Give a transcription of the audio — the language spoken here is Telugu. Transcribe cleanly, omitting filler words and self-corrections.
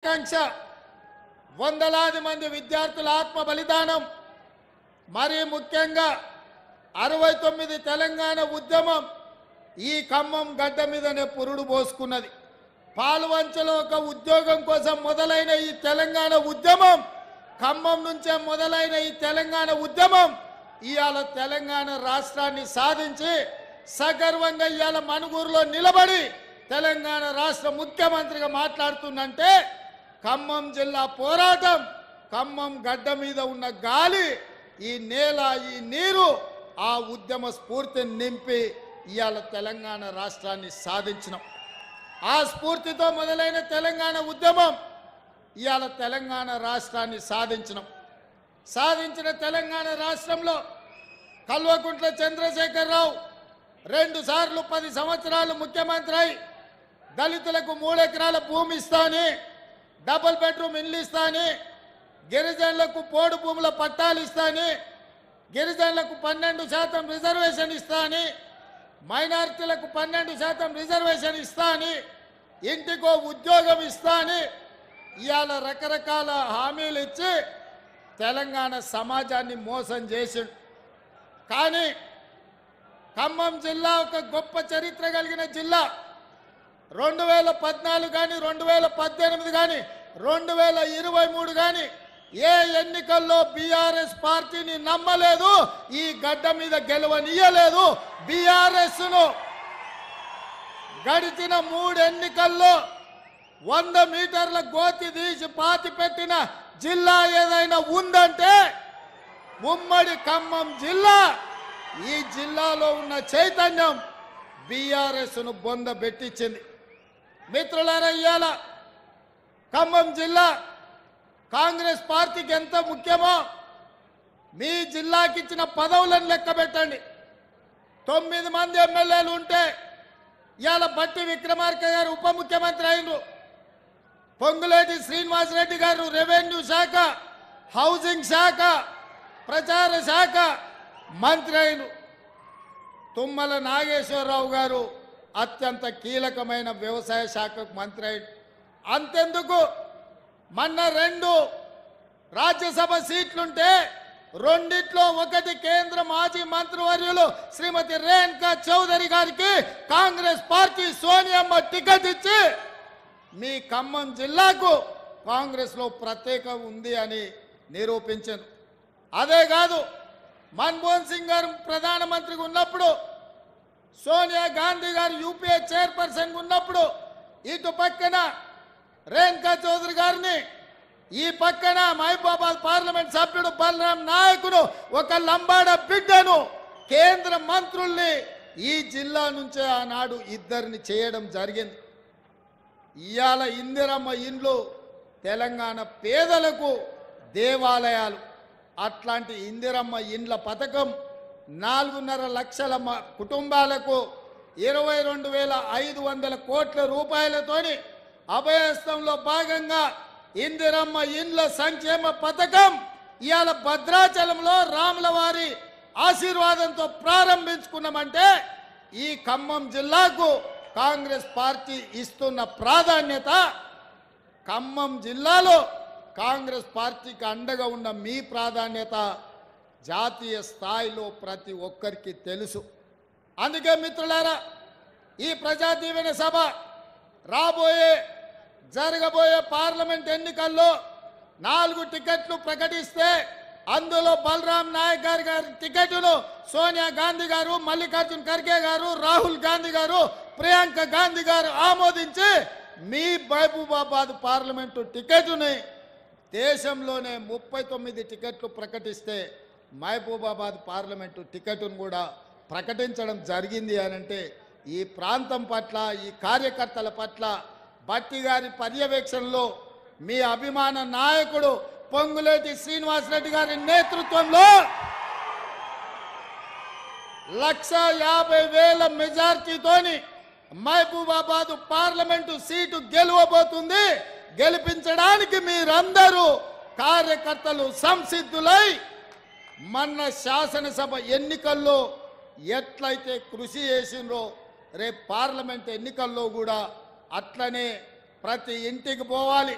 ఆకాంక్ష వందలాది మంది విద్యార్థుల ఆత్మ బలిదానం మరి ముఖ్యంగా 69 తెలంగాణ ఉద్యమం ఈ ఖమ్మం గడ్డ మీదనే పురుడు పోసుకున్నది. పాల్వంచలో ఒక ఉద్యోగం కోసం మొదలైన ఈ తెలంగాణ ఉద్యమం, ఖమ్మం నుంచే మొదలైన ఈ తెలంగాణ ఉద్యమం ఇవాళ తెలంగాణ రాష్ట్రాన్ని సాధించి సగర్వంగా ఇవాళ మనుగూరులో నిలబడి తెలంగాణ రాష్ట్ర ముఖ్యమంత్రిగా మాట్లాడుతుందంటే ఖమ్మం జిల్లా పోరాటం, ఖమ్మం గడ్డ మీద ఉన్న గాలి, ఈ నేల, ఈ నీరు ఆ ఉద్యమ స్ఫూర్తిని నింపి ఇవాళ తెలంగాణ రాష్ట్రాన్ని సాధించినాం. ఆ స్ఫూర్తితో మొదలైన తెలంగాణ ఉద్యమం ఇవాళ తెలంగాణ రాష్ట్రాన్ని సాధించిన తెలంగాణ రాష్ట్రంలో కల్వకుంట్ల చంద్రశేఖరరావు 2 సార్లు 10 సంవత్సరాలు ముఖ్యమంత్రి అయి దళితులకు 3 ఎకరాల భూమి ఇస్తాని, డబుల్ బెడ్రూమ్ ఇల్లు ఇస్తాని, గిరిజనులకు పోడు భూముల పట్టాలు ఇస్తాని, గిరిజనులకు 12% రిజర్వేషన్ ఇస్తాని, మైనారిటీలకు 12% రిజర్వేషన్ ఇస్తాని, ఇంటికో ఉద్యోగం ఇస్తాని ఇవాళ రకరకాల హామీలు ఇచ్చి తెలంగాణ సమాజాన్ని మోసం చేసిండు. కానీ ఖమ్మం జిల్లా ఒక గొప్ప చరిత్ర కలిగిన జిల్లా. 2014 కానీ 2018 కానీ 2023 కానీ ఏ ఎన్నికల్లో బీఆర్ఎస్ పార్టీని నమ్మలేదు, ఈ గడ్డ మీద గెలవనీయలేదు. బీఆర్ఎస్ ను గడిచిన 3 ఎన్నికల్లో 100 మీటర్ల గోతి తీసి పాతి పెట్టిన జిల్లా ఏదైనా ఉందంటే ఉమ్మడి ఖమ్మం జిల్లా. ఈ జిల్లాలో ఉన్న చైతన్యం బీఆర్ఎస్ ను బొంద పెట్టించింది. మిత్రులారా, ఇవాళ ఖమ్మం జిల్లా కాంగ్రెస్ పార్టీకి ఎంత ముఖ్యమో మీ జిల్లాకి ఇచ్చిన పదవులను లెక్క పెట్టండి. 9 మంది ఎమ్మెల్యేలు ఉంటే ఇవాళ బట్టి విక్రమార్క గారు ఉప ముఖ్యమంత్రి అయినరు, పొంగులేటి శ్రీనివాసరెడ్డి గారు రెవెన్యూ శాఖ, హౌసింగ్ శాఖ, ప్రచార శాఖ మంత్రి అయినరు, తుమ్మల నాగేశ్వరరావు గారు అత్యంత కీలకమైన వ్యవసాయ శాఖకు మంత్రి అయిన. అంతెందుకు, మొన్న 2 రాజ్యసభ సీట్లుంటే 2 ఒకటి కేంద్ర మాజీ మంత్రివర్యులు శ్రీమతి రేణుకా చౌదరి గారికి కాంగ్రెస్ పార్టీ సోనియమ్మ టికెట్ ఇచ్చి మీ ఖమ్మం జిల్లాకు కాంగ్రెస్ లో ప్రత్యేకత ఉంది అని నిరూపించారు. అదే కాదు, మన్మోహన్ సింగ్ గారు ప్రధానమంత్రిగా ఉన్నప్పుడు, సోనియా గాంధీ గారు యూపీఏ చైర్పర్సన్ ఉన్నప్పుడు ఇటు పక్కన రేణుకా చౌదరి గారిని, ఈ పక్కన మహబూబాబాద్ పార్లమెంట్ సభ్యుడు బలరాం నాయకుడు ఒక లంబాడ బిడ్డను కేంద్ర మంత్రుల్ని ఈ జిల్లా నుంచే ఆనాడు 2 చేయడం జరిగింది. ఇవాళ ఇందిరమ్మ ఇండ్లు తెలంగాణ పేదలకు దేవాలయాలు. అట్లాంటి ఇందిరమ్మ ఇండ్ల పథకం 4.5 లక్షల కుటుంబాలకు 22,500 కోట్ల రూపాయలతోని అభయహస్తంలో భాగంగా ఇందిరమ్మ ఇండ్ల సంక్షేమ పథకం ఇవాళ భద్రాచలంలో రాములవారి ఆశీర్వాదంతో ప్రారంభించుకున్నామంటే ఈ ఖమ్మం జిల్లాకు కాంగ్రెస్ పార్టీ ఇస్తున్న ప్రాధాన్యత, ఖమ్మం జిల్లాలో కాంగ్రెస్ పార్టీకి అండగా ఉన్న మీ ప్రాధాన్యత జాతీయ స్థాయిలో ప్రతి ఒక్కరికి తెలుసు. అందుకే మిత్రులారా, ఈ ప్రజా దీవెన సభ జరగబోయే పార్లమెంట్ ఎన్నికల్లో 4 టికెట్లు ప్రకటిస్తే అందులో బలరాం నాయక్ గారి టికెట్ను సోనియా గాంధీ గారు, మల్లికార్జున్ ఖర్గే గారు, రాహుల్ గాంధీ గారు, ప్రియాంక గాంధీ గారు ఆమోదించి మీ మహబూబాబాద్ పార్లమెంటు టికెట్ని దేశంలోనే 39 టికెట్లు ప్రకటిస్తే మహబూబాబాద్ పార్లమెంటు టికెట్ను కూడా ప్రకటించడం జరిగింది అనంటే ఈ ప్రాంతం పట్ల, ఈ కార్యకర్తల పట్ల బట్టి గారి పర్యవేక్షణలో మీ అభిమాన నాయకుడు పొంగులేటి శ్రీనివాసరెడ్డి గారి నేతృత్వంలో 1,50,000 మెజార్టీతోని మహబూబాబాద్ పార్లమెంటు సీటు గెలవబోతుంది. గెలిపించడానికి మీరందరూ కార్యకర్తలు సంసిద్ధులై మొన్న శాసనసభ ఎన్నికల్లో ఎట్లయితే కృషి చేసినో రేపు పార్లమెంట్ ఎన్నికల్లో కూడా అట్లనే ప్రతి ఇంటికి పోవాలి.